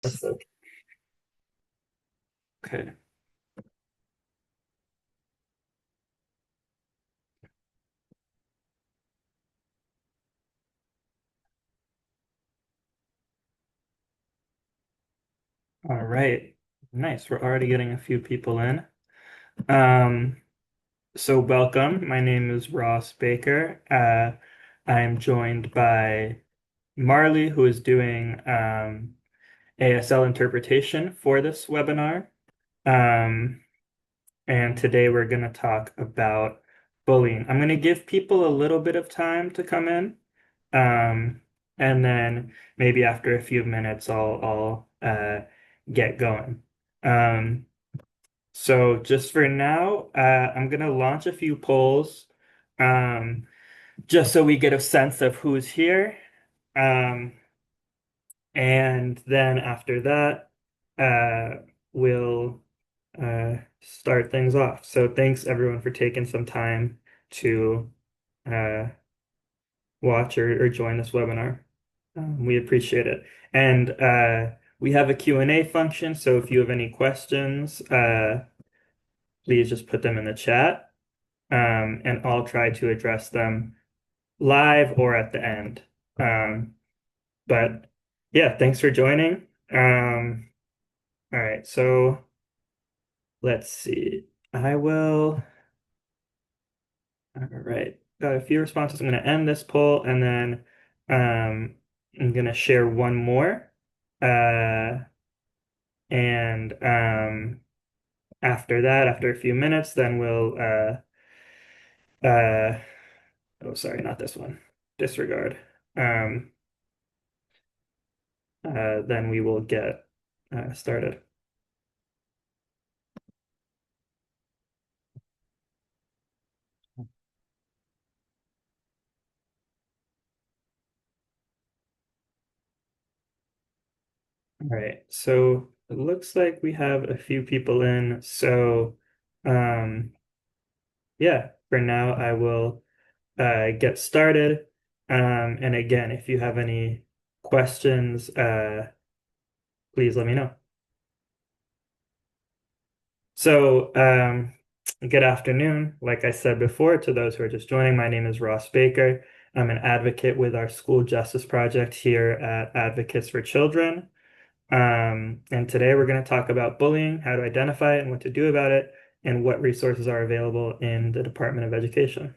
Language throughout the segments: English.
That's okay. All right. Nice. We're already getting a few people in. Um, so welcome. My name is Ross Baker. I am joined by Marley, who is doing ASL interpretation for this webinar. Um, and today we're going to talk about bullying. I'm going to give people a little bit of time to come in. Um, and then maybe after a few minutes, I'll get going. Um, so just for now, I'm gonna launch a few polls, um, just so we get a sense of who's here. Um, and then after that, we'll start things off. So thanks everyone for taking some time to uh, watch or join this webinar. We appreciate it. And we have a Q&A function, so if you have any questions, please just put them in the chat, and I'll try to address them live or at the end. But yeah, thanks for joining. All right, so let's see. I will. All right, got a few responses. I'm going to end this poll and then I'm going to share one more. And after that, after a few minutes, then we'll oh sorry, not this one. Disregard. Um then we will get started. All right, so it looks like we have a few people in. So um yeah, for now I will get started. And again, if you have any questions, please let me know. So, good afternoon. Like I said before, to those who are just joining, my name is Ross Baker. I'm an advocate with our school justice project here at Advocates for Children. And today we're going to talk about bullying, how to identify it and what to do about it, and what resources are available in the Department of Education.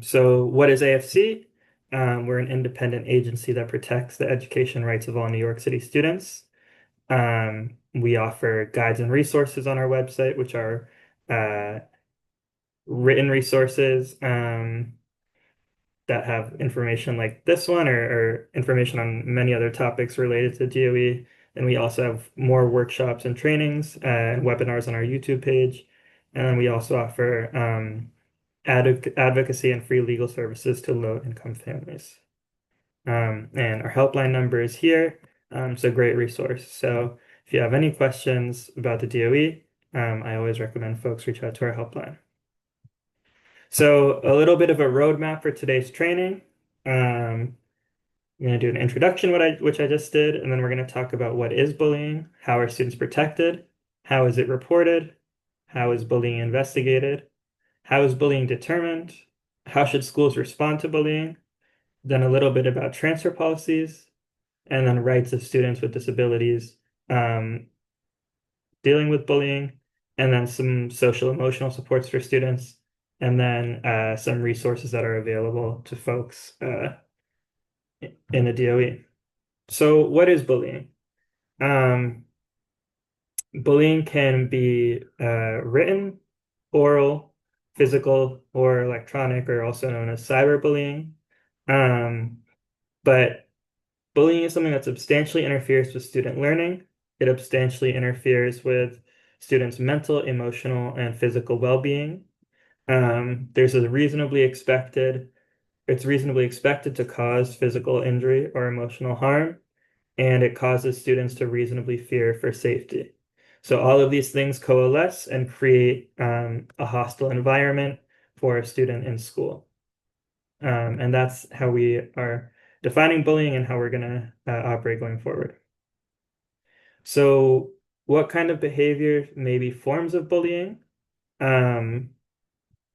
So what is AFC? We're an independent agency that protects the education rights of all New York City students. We offer guides and resources on our website, which are uh, written resources that have information like this one or information on many other topics related to DOE. And we also have more workshops and trainings and webinars on our YouTube page. And then we also offer advocacy and free legal services to low-income families. And our helpline number is here. It's a great resource. So if you have any questions about the DOE, I always recommend folks reach out to our helpline. So a little bit of a roadmap for today's training. I'm going to do an introduction, which I just did, and then we're going to talk about what is bullying, how are students protected, how is it reported, how is bullying investigated, how is bullying determined, how should schools respond to bullying, then a little bit about transfer policies, and then rights of students with disabilities um, dealing with bullying, and then some social emotional supports for students, and then some resources that are available to folks in the DOE. So, what is bullying? Um, Bullying can be written, oral, physical, or electronic, or also known as cyberbullying. But bullying is something that substantially interferes with student learning. It substantially interferes with students' mental, emotional, and physical well-being. There's a reasonably expected, it's reasonably expected to cause physical injury or emotional harm, and it causes students to reasonably fear for safety. So all of these things coalesce and create a hostile environment for a student in school. And that's how we are defining bullying and how we're going to operate going forward. So, what kind of behavior may be forms of bullying? Um,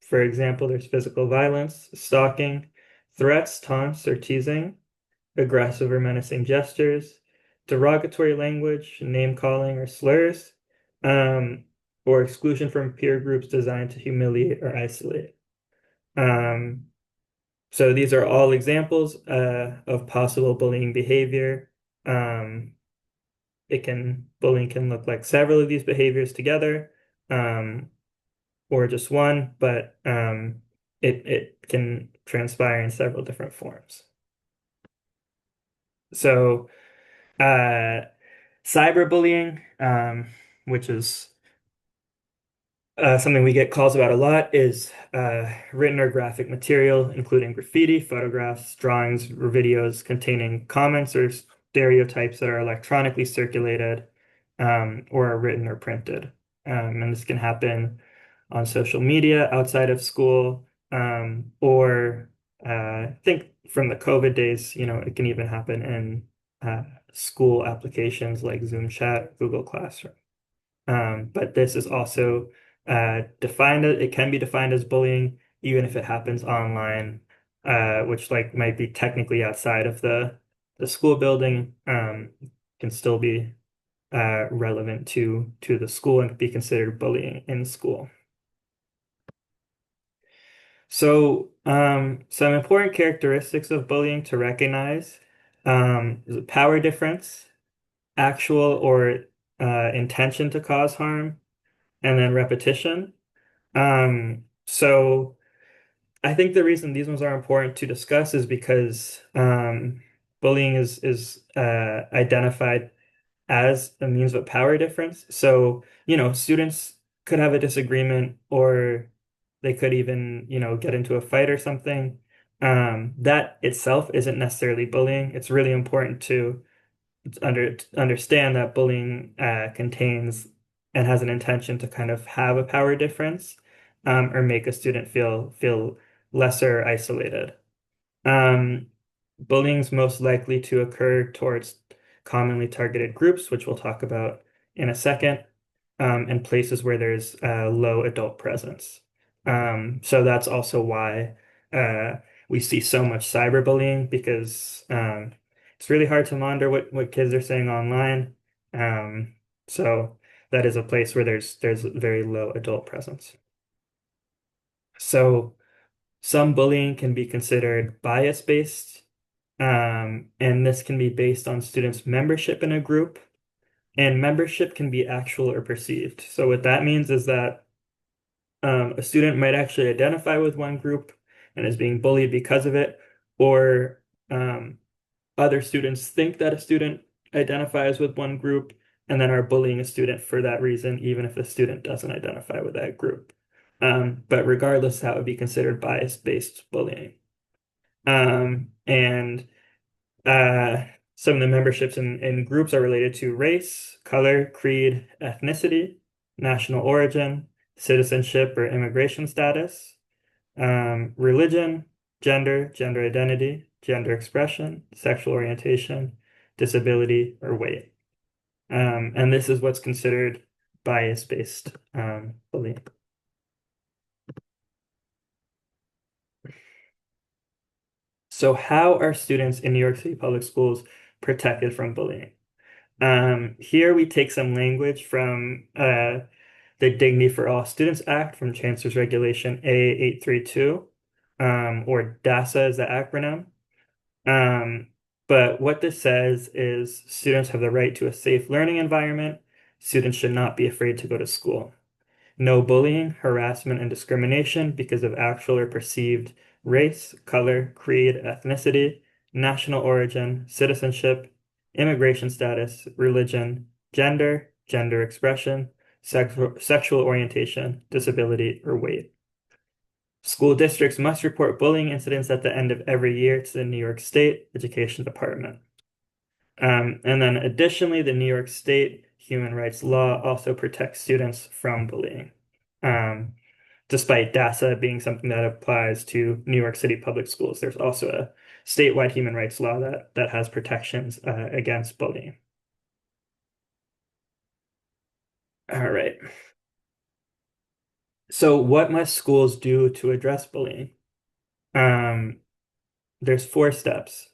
for example, there's physical violence, stalking, threats, taunts, or teasing, aggressive or menacing gestures, derogatory language, name calling or slurs, um, or exclusion from peer groups designed to humiliate or isolate. Um, so these are all examples of possible bullying behavior. Um, bullying can look like several of these behaviors together, um, or just one, but it can transpire in several different forms. So cyberbullying, which is something we get calls about a lot, is written or graphic material, including graffiti, photographs, drawings, or videos containing comments or stereotypes that are electronically circulated or are written or printed. And this can happen on social media, outside of school, or I think from the COVID days, it can even happen in school applications like Zoom Chat, Google Classroom. But this is also it can be defined as bullying, even if it happens online, which like might be technically outside of the school building, can still be relevant to the school and be considered bullying in school. So, some important characteristics of bullying to recognize is a power difference, actual or intention to cause harm, and then repetition. So I think the reason these ones are important to discuss is because bullying is identified as a means of power difference. So, students could have a disagreement or they could even, get into a fight or something. That itself isn't necessarily bullying. It's really important to understand that bullying contains and has an intention to kind of have a power difference or make a student feel lesser isolated. Um, Bullying is most likely to occur towards commonly targeted groups, which we'll talk about in a second, and places where there's low adult presence. So that's also why we see so much cyberbullying because it's really hard to monitor what kids are saying online. Um, so that is a place where there's very low adult presence. So some bullying can be considered bias-based, and this can be based on students' membership in a group, and membership can be actual or perceived. So what that means is that a student might actually identify with one group and is being bullied because of it, or um, other students think that a student identifies with one group and then are bullying a student for that reason, even if the student doesn't identify with that group. But regardless, that would be considered bias-based bullying. And some of the memberships in groups are related to race, color, creed, ethnicity, national origin, citizenship or immigration status, religion, gender identity, gender expression, sexual orientation, disability, or weight. And this is what's considered bias-based bullying. So how are students in New York City public schools protected from bullying? Here we take some language from the Dignity for All Students Act from Chancellor's Regulation A832, or DASA is the acronym. Um, but what this says is students have the right to a safe learning environment. Students should not be afraid to go to school. No bullying, harassment, and discrimination because of actual or perceived race, color, creed, ethnicity, national origin, citizenship, immigration status, religion, gender expression, sexual orientation, disability, or weight. School districts must report bullying incidents at the end of every year to the New York State Education Department. And then additionally, the New York State human rights law also protects students from bullying, despite DASA being something that applies to New York City public schools. There's also statewide human rights law that has protections against bullying. All right. So what must schools do to address bullying? Um, there's four steps: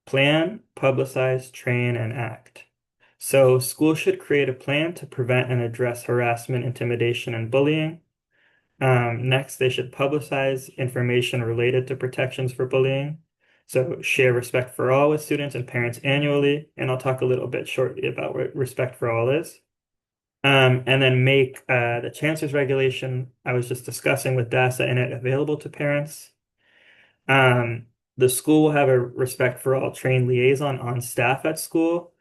plan, publicize, train, and act. So schools should create a plan to prevent and address harassment, intimidation, and bullying. Next, they should publicize information related to protections for bullying. So share Respect for All with students and parents annually, and I'll talk a little bit shortly about what Respect for All is. And then make the chancellor's regulation I was just discussing with DASA in it available to parents. Um, the school will have a Respect for All trained liaison on staff at school,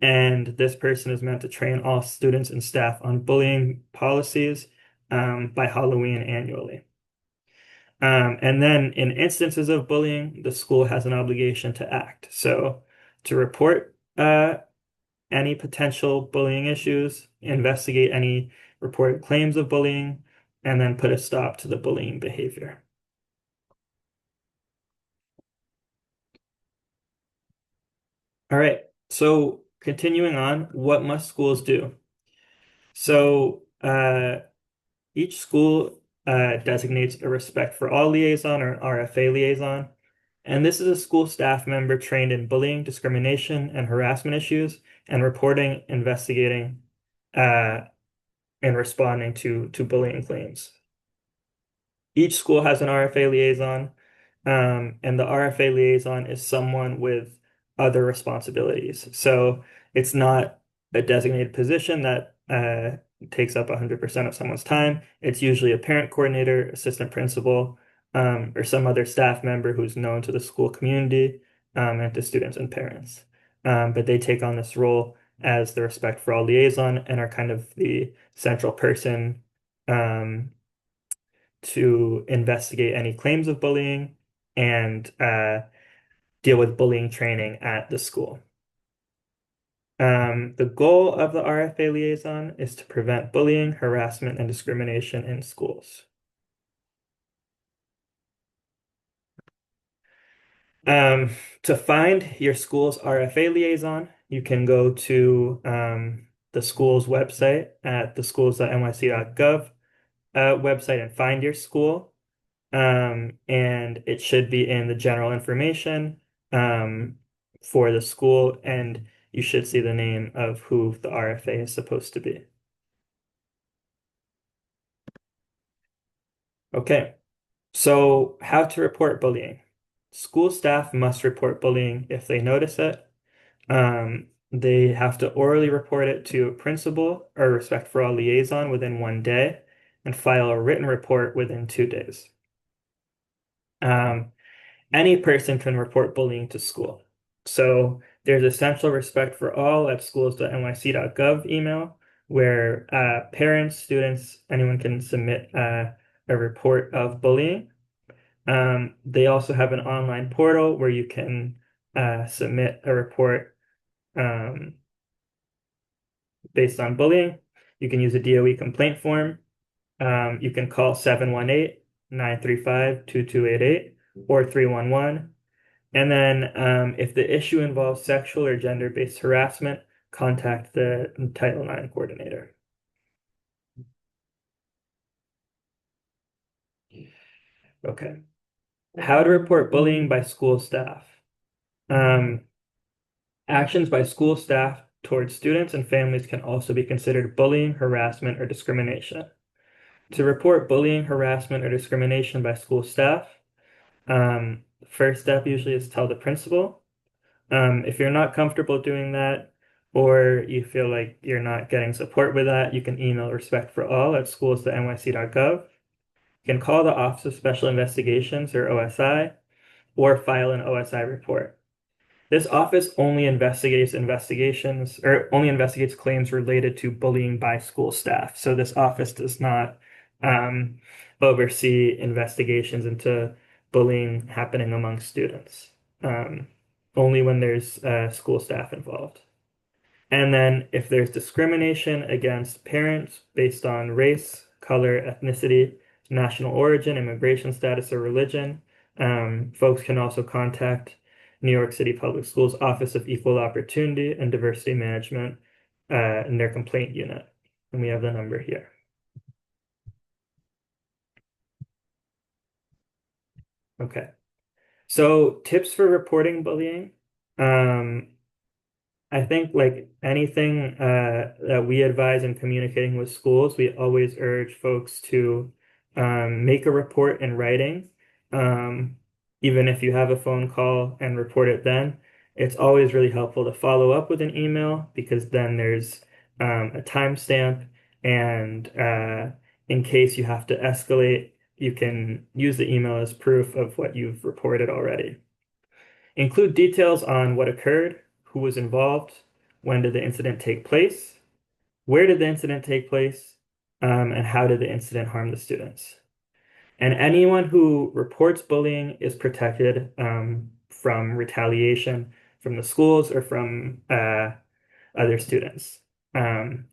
and this person is meant to train all students and staff on bullying policies by Halloween annually. And then in instances of bullying, the school has an obligation to act. So to report any potential bullying issues, investigate any reported claims of bullying, and then put a stop to the bullying behavior. All right, so continuing on, what must schools do? So each school designates a Respect for All liaison or RFA liaison. And this is a school staff member trained in bullying, discrimination, and harassment issues, and reporting, investigating, uh, and responding to bullying claims. Each school has an RFA liaison, and the RFA liaison is someone with other responsibilities. So it's not a designated position that takes up 100% of someone's time. It's usually a parent coordinator, assistant principal, or some other staff member who's known to the school community and to students and parents. But they take on this role as the Respect for All liaison and are kind of the central person um, to investigate any claims of bullying and deal with bullying training at the school. The goal of the RFA liaison is to prevent bullying, harassment, and discrimination in schools. Um, to find your school's RFA liaison, you can go to the school's website at theschools.nyc.gov website and find your school. And it should be in the general information for the school, and you should see the name of who the RFA is supposed to be. Okay, so how to report bullying. School staff must report bullying if they notice it. They have to orally report it to a principal or Respect for All liaison within 1 day and file a written report within 2 days. Any person can report bullying to school. So there's essential Respect for All at schools.nyc.gov email where parents, students, anyone can submit a report of bullying. They also have an online portal where you can submit a report um, based on bullying. You can use a DOE complaint form. You can call 718-935-2288 or 311. And then if the issue involves sexual or gender-based harassment, contact the Title IX coordinator. Okay. How to report bullying by school staff. Um, Actions by school staff towards students and families can also be considered bullying, harassment, or discrimination. To report bullying, harassment, or discrimination by school staff, first step usually is tell the principal. If you're not comfortable doing that, or you feel like you're not getting support with that, you can email Respect for All at schools.nyc.gov. You can call the Office of Special Investigations, or OSI, or file an OSI report. This office only investigates claims related to bullying by school staff. So this office does not oversee investigations into bullying happening among students. Only when there's school staff involved. And then if there's discrimination against parents based on race, color, ethnicity, national origin, immigration status, or religion, folks can also contact New York City Public Schools Office of Equal Opportunity and Diversity Management, in their complaint unit. And we have the number here. Okay. So tips for reporting bullying. Um, I think like anything that we advise in communicating with schools, we always urge folks to make a report in writing. Um, Even if you have a phone call and report it then, it's always really helpful to follow up with an email because then there's a timestamp and in case you have to escalate, you can use the email as proof of what you've reported already. Include details on what occurred, who was involved, when did the incident take place, where did the incident take place, and how did the incident harm the students. And anyone who reports bullying is protected from retaliation from the schools or from other students.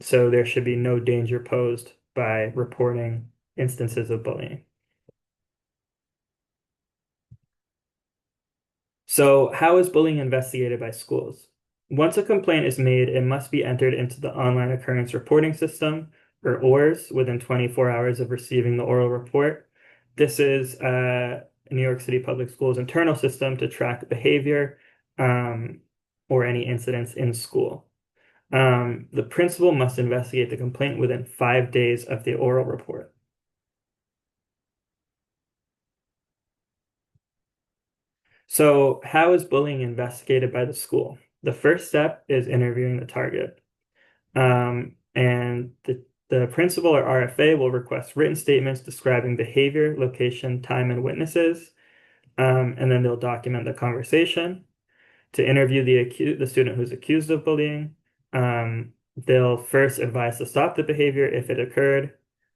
So there should be no danger posed by reporting instances of bullying. So, how is bullying investigated by schools? Once a complaint is made, it must be entered into the online occurrence reporting system, or ORS, within 24 hours of receiving the oral report. This is New York City Public Schools' internal system to track behavior um, or any incidents in school. The principal must investigate the complaint within 5 days of the oral report. So, how is bullying investigated by the school? The first step is interviewing the target. And the principal or RFA will request written statements describing behavior, location, time, and witnesses. And then they'll document the conversation. To interview the student who's accused of bullying, they'll first advise to stop the behavior if it occurred,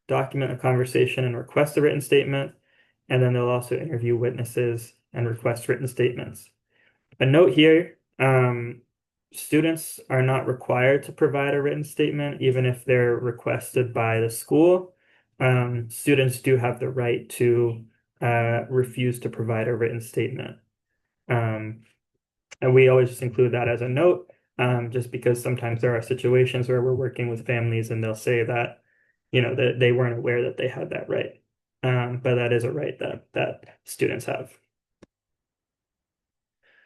document the conversation and request a written statement, and then they'll also interview witnesses and request written statements. A note here, students are not required to provide a written statement, even if they're requested by the school. Students do have the right to refuse to provide a written statement. Um, and we always just include that as a note, just because sometimes there are situations where we're working with families and they'll say that, that they weren't aware that they had that right. But that is a right that students have.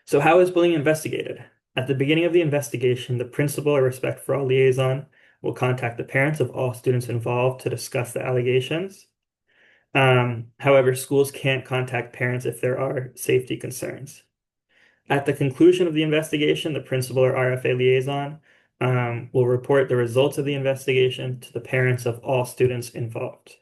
So how is bullying investigated? At the beginning of the investigation, the principal or Respect for All liaison will contact the parents of all students involved to discuss the allegations. However, schools can't contact parents if there are safety concerns. At the conclusion of the investigation, the principal or RFA liaison will report the results of the investigation to the parents of all students involved.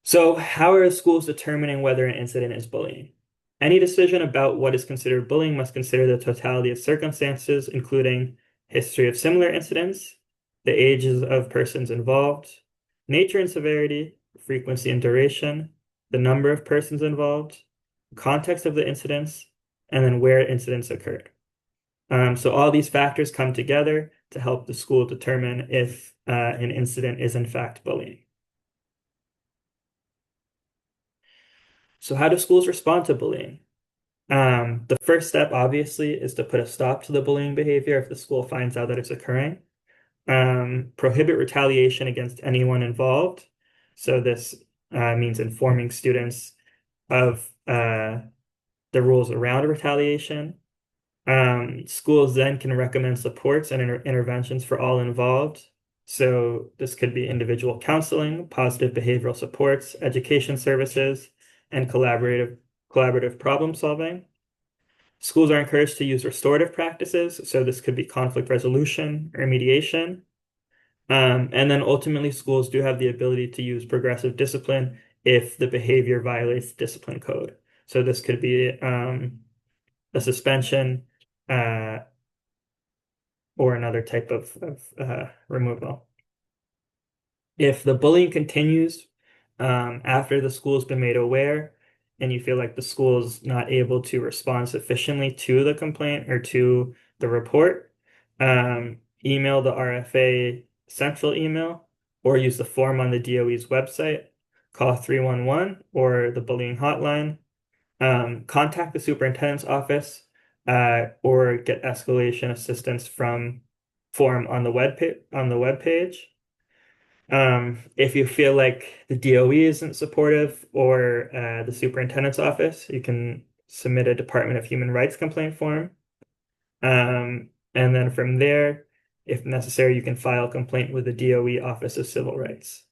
So, how are schools determining whether an incident is bullying? Any decision about what is considered bullying must consider the totality of circumstances, including history of similar incidents, the ages of persons involved, nature and severity, frequency and duration, the number of persons involved, context of the incidents, and then where incidents occurred. So all these factors come together to help the school determine if an incident is in fact bullying. So how do schools respond to bullying? The first step, obviously, is to put a stop to the bullying behavior if the school finds out that it's occurring. Prohibit retaliation against anyone involved. So this means informing students of the rules around retaliation. Schools then can recommend supports and interventions for all involved. So this could be individual counseling, positive behavioral supports, education services, and collaborative problem solving. Schools are encouraged to use restorative practices, so this could be conflict resolution or mediation. And then ultimately, schools do have the ability to use progressive discipline if the behavior violates the discipline code. So this could be a suspension or another type of removal. If the bullying continues after the school's been made aware and you feel like the school's not able to respond sufficiently to the complaint or to the report, email the RFA central email or use the form on the DOE's website, call 311 or the bullying hotline, Contact the superintendent's office or get escalation assistance from form on the web page. If you feel like the DOE isn't supportive or the superintendent's office, you can submit a Department of Human Rights complaint form. And then from there, if necessary, you can file a complaint with the DOE Office of Civil Rights.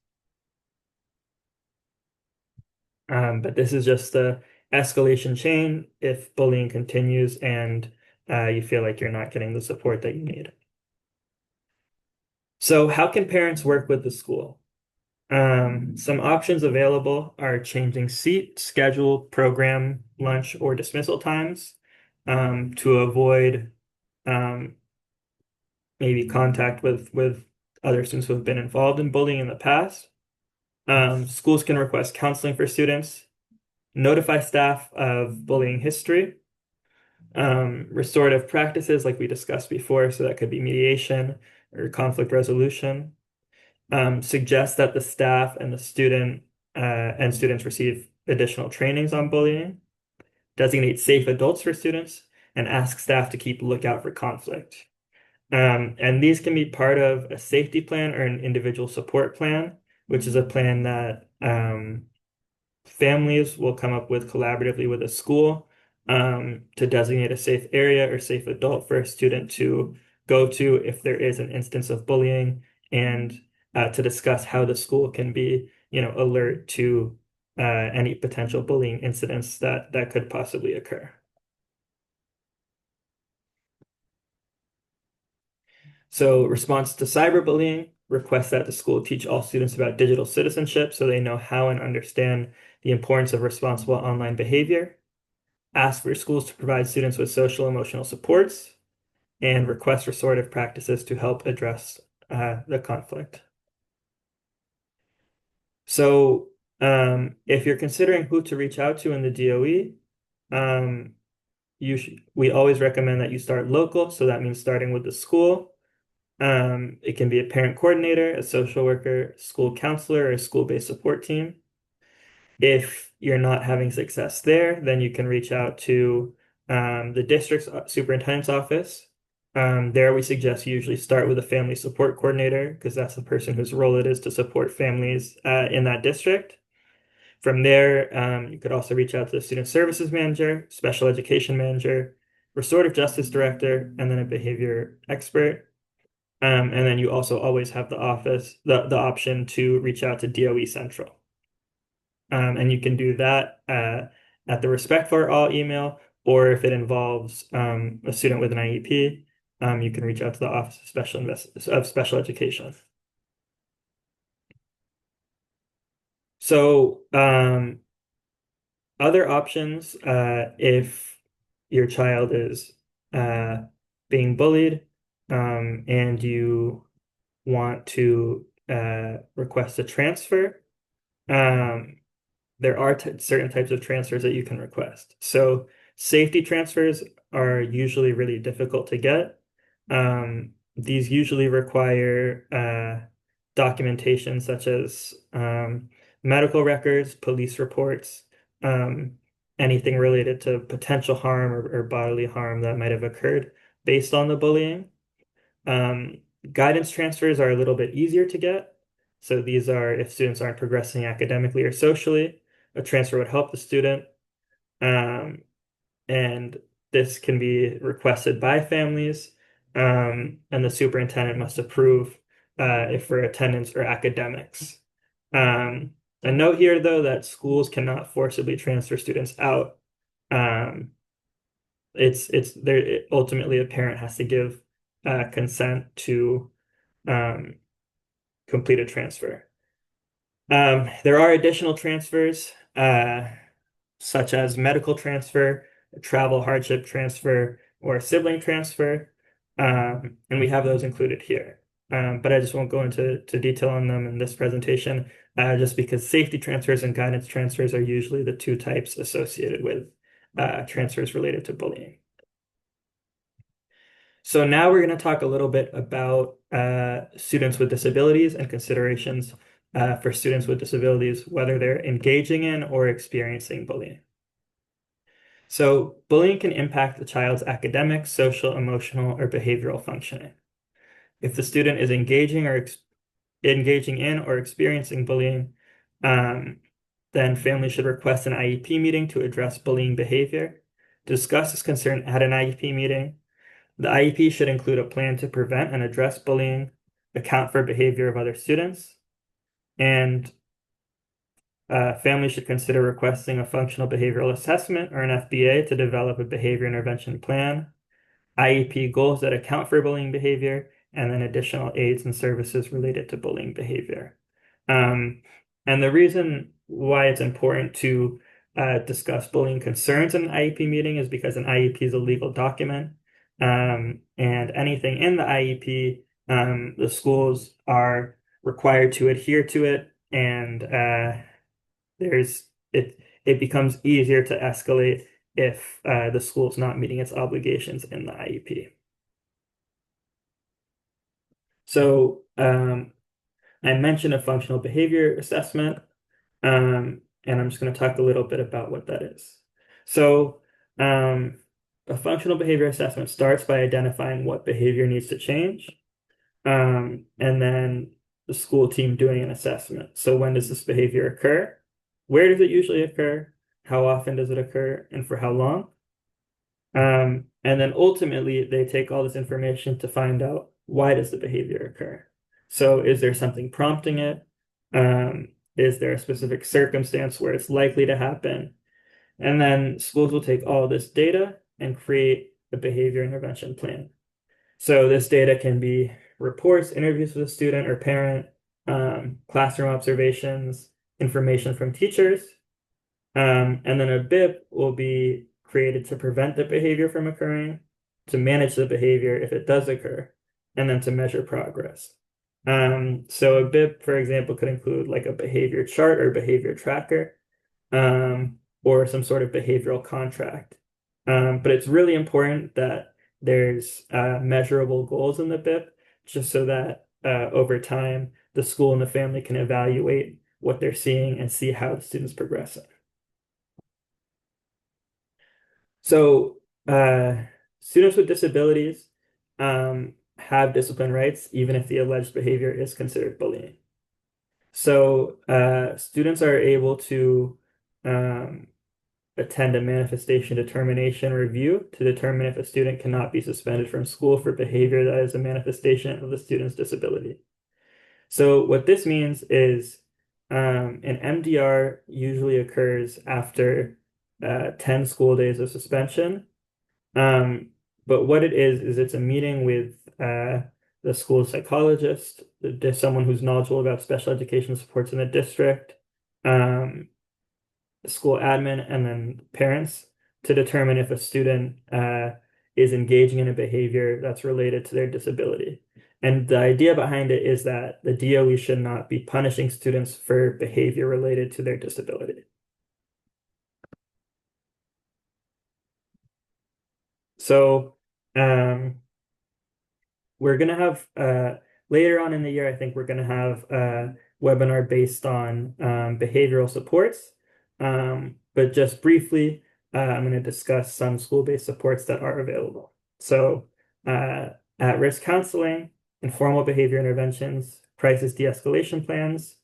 But this is just the escalation chain if bullying continues and you feel like you're not getting the support that you need. So how can parents work with the school? Some options available are changing seat, schedule, program, lunch, or dismissal times to avoid um, maybe contact with other students who have been involved in bullying in the past. Schools can request counseling for students, notify staff of bullying history, restorative practices like we discussed before, so that could be mediation or conflict resolution. Suggest that the staff and the students receive additional trainings on bullying, designate safe adults for students, and ask staff to keep lookout for conflict. And these can be part of a safety plan or an individual support plan, which is a plan that families will come up with collaboratively with a school to designate a safe area or safe adult for a student to go to if there is an instance of bullying, and to discuss how the school can be, alert to any potential bullying incidents that could possibly occur. So, response to cyberbullying requests that the school teach all students about digital citizenship so they know how and understand the importance of responsible online behavior. Ask for schools to provide students with social emotional supports, and request restorative practices to help address the conflict. So, if you're considering who to reach out to in the DOE, um, we always recommend that you start local. So that means starting with the school. It can be a parent coordinator, a social worker, school counselor, or a school-based support team. If you're not having success there, then you can reach out to the district's superintendent's office. There, we suggest you usually start with a family support coordinator because that's the person whose role it is to support families in that district. From there, you could also reach out to the student services manager, special education manager, restorative justice director, and then a behavior expert. And then you also always have the option to reach out to DOE Central. And you can do that at the Respect for All email, or if it involves a student with an IEP, you can reach out to the Office of Special Education. So other options, if your child is being bullied and you want to request a transfer, there are certain types of transfers that you can request. So safety transfers are usually really difficult to get. These usually require documentation such as medical records, police reports, anything related to potential harm or bodily harm that might have occurred based on the bullying. Guidance transfers are a little bit easier to get. So these are if students aren't progressing academically or socially, a transfer would help the student. And this can be requested by families, and the superintendent must approve if for attendance or academics. A note here, though, that schools cannot forcibly transfer students out. It's there. Ultimately, a parent has to give consent to complete a transfer. There are additional transfers, such as medical transfer, travel hardship transfer, or sibling transfer, and we have those included here. But I just won't go into detail on them in this presentation, just because safety transfers and guidance transfers are usually the two types associated with transfers related to bullying. So now we're going to talk a little bit about students with disabilities and considerations for students with disabilities, whether they're engaging in or experiencing bullying. So bullying can impact the child's academic, social, emotional, or behavioral functioning. If the student is engaging in or experiencing bullying, um, then families should request an IEP meeting to address bullying behavior. Discuss this concern at an IEP meeting. The IEP should include a plan to prevent and address bullying, account for behavior of other students, and families should consider requesting a functional behavioral assessment or an FBA to develop a behavior intervention plan, IEP goals that account for bullying behavior, and then additional aids and services related to bullying behavior. Um, and the reason why it's important to discuss bullying concerns in an IEP meeting is because an IEP is a legal document. And anything in the IEP, the schools are required to adhere to it, and there's it becomes easier to escalate if the school's not meeting its obligations in the IEP. So I mentioned a functional behavior assessment, and I'm just going to talk a little bit about what that is. So um, a functional behavior assessment starts by identifying what behavior needs to change, and then the school team doing an assessment. So when does this behavior occur? Where does it usually occur? How often does it occur? And for how long? And then ultimately, they take all this information to find out why does the behavior occur. So is there something prompting it? Is there a specific circumstance where it's likely to happen? And then schools will take all this data and create a behavior intervention plan. So this data can be reports, interviews with a student or parent, classroom observations, information from teachers, and then a BIP will be created to prevent the behavior from occurring, to manage the behavior if it does occur, and then to measure progress. So a BIP, for example, could include like a behavior chart or behavior tracker, or some sort of behavioral contract. But it's really important that there's measurable goals in the BIP, just so that over time, the school and the family can evaluate what they're seeing and see how the student's progressing. So, students with disabilities have discipline rights, even if the alleged behavior is considered bullying. So, students are able to um, attend a manifestation determination review to determine if a student cannot be suspended from school for behavior that is a manifestation of the student's disability. So, what this means is an MDR usually occurs after 10 school days of suspension. But what it is it's a meeting with the school psychologist, someone who's knowledgeable about special education supports in the district, the school admin, and then parents to determine if a student is engaging in a behavior that's related to their disability. And the idea behind it is that the DOE should not be punishing students for behavior related to their disability. So we're going to have later on in the year, I think we're going to have a webinar based on behavioral supports. But just briefly, I'm going to discuss some school-based supports that are available. So at-risk counseling, informal behavior interventions, crisis de-escalation plans,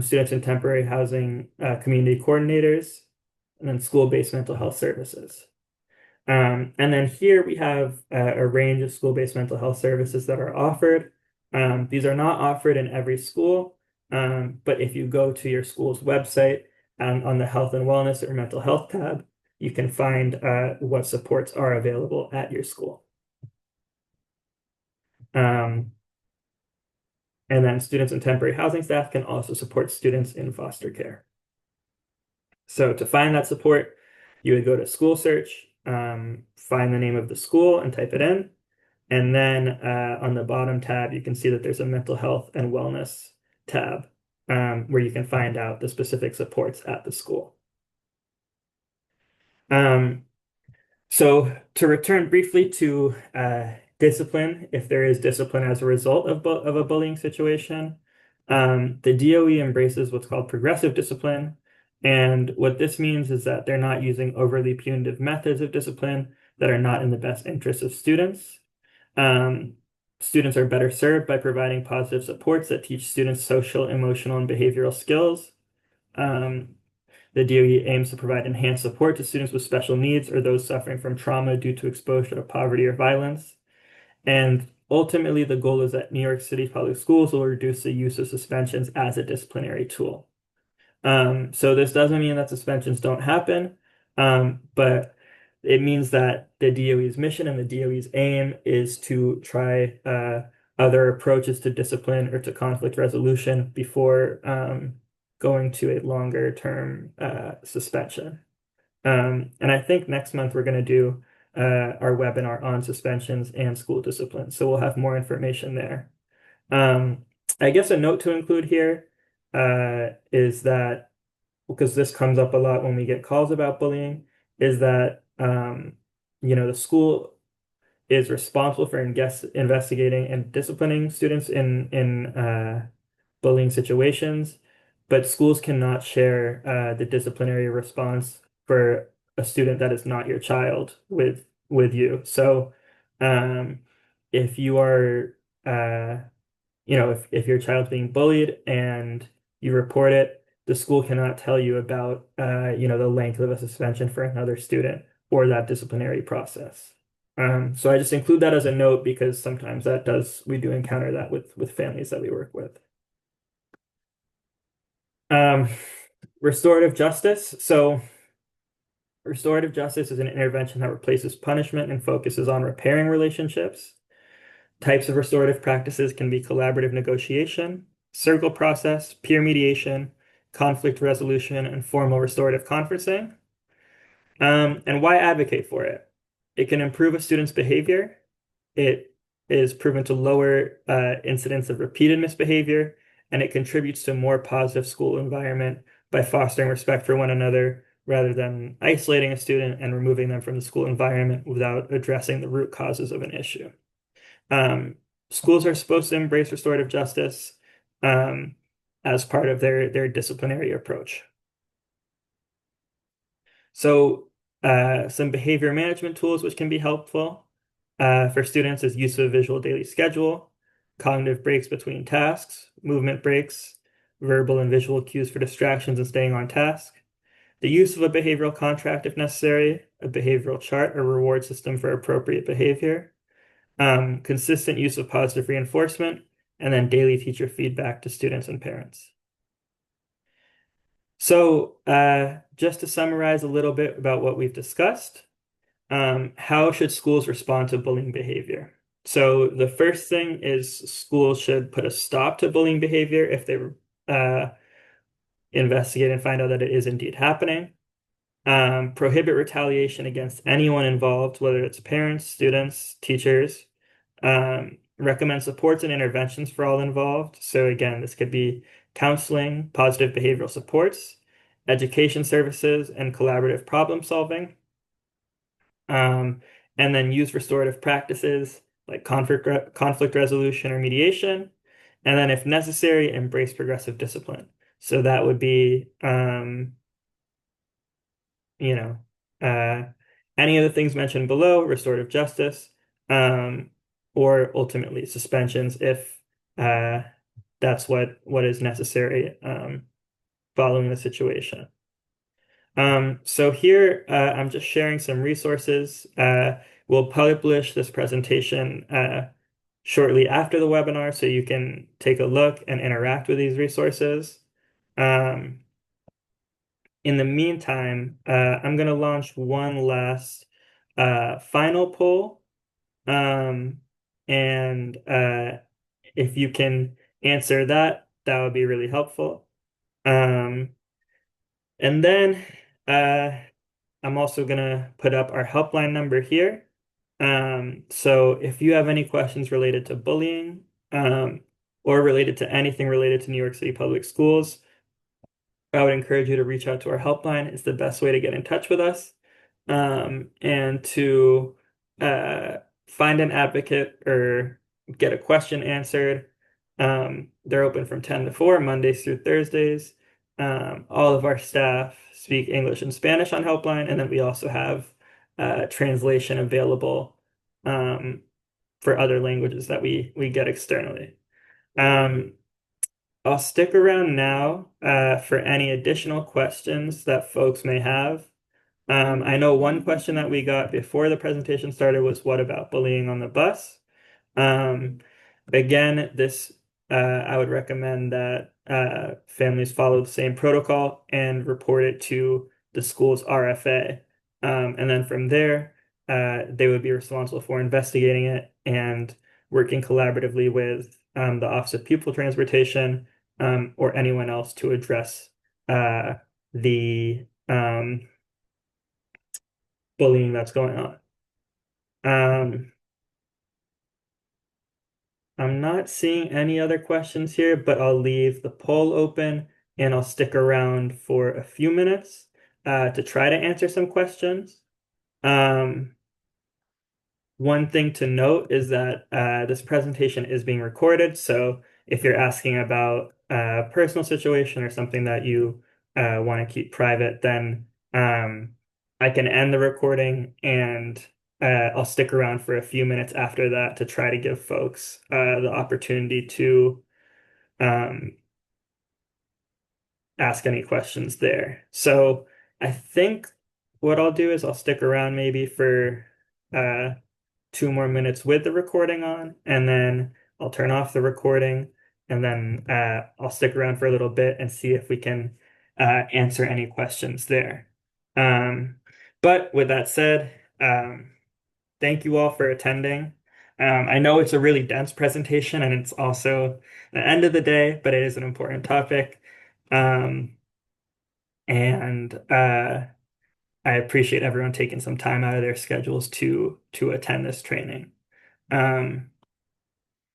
students in temporary housing, community coordinators, and then school-based mental health services. And then here we have a range of school-based mental health services that are offered. These are not offered in every school, but if you go to your school's website on the health and wellness or mental health tab, you can find what supports are available at your school. And then students and temporary housing staff can also support students in foster care. So to find that support, you would go to school search, find the name of the school and type it in. And then on the bottom tab, you can see that there's a mental health and wellness tab where you can find out the specific supports at the school. So to return briefly to discipline, if there is discipline as a result of a bullying situation, the DOE embraces what's called progressive discipline, And what this means is that they're not using overly punitive methods of discipline that are not in the best interest of students. Um, Students are better served by providing positive supports that teach students social, emotional, and behavioral skills. Um, the DOE aims to provide enhanced support to students with special needs or those suffering from trauma due to exposure to poverty or violence. And ultimately, the goal is that New York City public schools will reduce the use of suspensions as a disciplinary tool. So this doesn't mean that suspensions don't happen, but it means that the DOE's mission and the DOE's aim is to try other approaches to discipline or to conflict resolution before going to a longer term suspension. And I think next month we're going to do our webinar on suspensions and school discipline. So we'll have more information there. Um, I guess a note to include here is that because this comes up a lot when we get calls about bullying, is that the school is responsible for investigating and disciplining students in bullying situations, but schools cannot share the disciplinary response for a student that is not your child with you. So um, if you are if your child's being bullied and you report it, the school cannot tell you about the length of a suspension for another student or that disciplinary process. So I just include that as a note because sometimes we do encounter that with families that we work with. Um, Restorative justice. So restorative justice is an intervention that replaces punishment and focuses on repairing relationships. Types of restorative practices can be collaborative negotiation, circle process, peer mediation, conflict resolution, and formal restorative conferencing. And why advocate for it? It can improve a student's behavior. It is proven to lower incidents of repeated misbehavior, and it contributes to a more positive school environment by fostering respect for one another rather than isolating a student and removing them from the school environment without addressing the root causes of an issue. Um, Schools are supposed to embrace restorative justice um, as part of their disciplinary approach. So, some behavior management tools which can be helpful for students is use of a visual daily schedule, cognitive breaks between tasks, movement breaks, verbal and visual cues for distractions and staying on task, the use of a behavioral contract if necessary, a behavioral chart or reward system for appropriate behavior, consistent use of positive reinforcement, and then daily teacher feedback to students and parents. So, just to summarize a little bit about what we've discussed, how should schools respond to bullying behavior? So, the first thing is schools should put a stop to bullying behavior if they uh, investigate and find out that it is indeed happening. Prohibit retaliation against anyone involved, whether it's parents, students, teachers. Recommend supports and interventions for all involved. So again, this could be counseling, positive behavioral supports, education services, and collaborative problem solving. Um, and then use restorative practices like conflict resolution or mediation. And then if necessary, embrace progressive discipline. So that would be you know, uh, any of the things mentioned below, restorative justice, um, or ultimately suspensions if uh, that's what is necessary following the situation. So here I'm just sharing some resources. We'll publish this presentation shortly after the webinar so you can take a look and interact with these resources. Um, in the meantime, I'm going to launch one last final poll. Um, and if you can answer that, that would be really helpful. Um, and then uh, I'm also going to put up our helpline number here. So if you have any questions related to bullying or related to anything related to New York City Public Schools, I would encourage you to reach out to our helpline. It's the best way to get in touch with us and to uh, find an advocate or get a question answered. They're open from 10 to 4, Mondays through Thursdays. All of our staff speak English and Spanish on Helpline, and then we also have translation available um, for other languages that we get externally. Um, I'll stick around now for any additional questions that folks may have. I know one question that we got before the presentation started was, what about bullying on the bus? Um, Again, this I would recommend that families follow the same protocol and report it to the school's RFA. And then from there, they would be responsible for investigating it and working collaboratively with the Office of Pupil Transportation or anyone else to address the bullying that's going on. Um, I'm not seeing any other questions here, but I'll leave the poll open and I'll stick around for a few minutes to try to answer some questions. Um, One thing to note is that this presentation is being recorded, so if you're asking about a personal situation or something that you want to keep private, then I can end the recording and I'll stick around for a few minutes after that to try to give folks the opportunity to um, ask any questions there. So I think what I'll do is I'll stick around maybe for 2 more minutes with the recording on, and then I'll turn off the recording, and then I'll stick around for a little bit and see if we can answer any questions there. Um, but with that said, thank you all for attending. I know it's a really dense presentation, and it's also the end of the day, but it is an important topic. Um, and I appreciate everyone taking some time out of their schedules to attend this training. Um,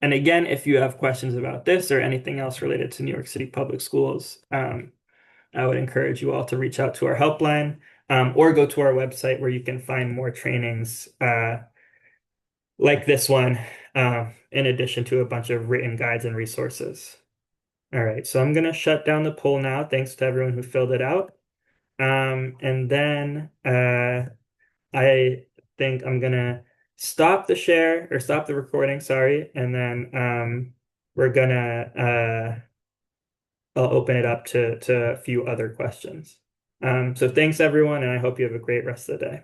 and again, if you have questions about this or anything else related to New York City Public Schools, I would encourage you all to reach out to our helpline or go to our website where you can find more trainings like this one, in addition to a bunch of written guides and resources. All right, so I'm going to shut down the poll now. Thanks to everyone who filled it out. And then I think I'm gonna stop the share or stop the recording, sorry, and then we're gonna I'll open it up to a few other questions. So thanks everyone, and I hope you have a great rest of the day.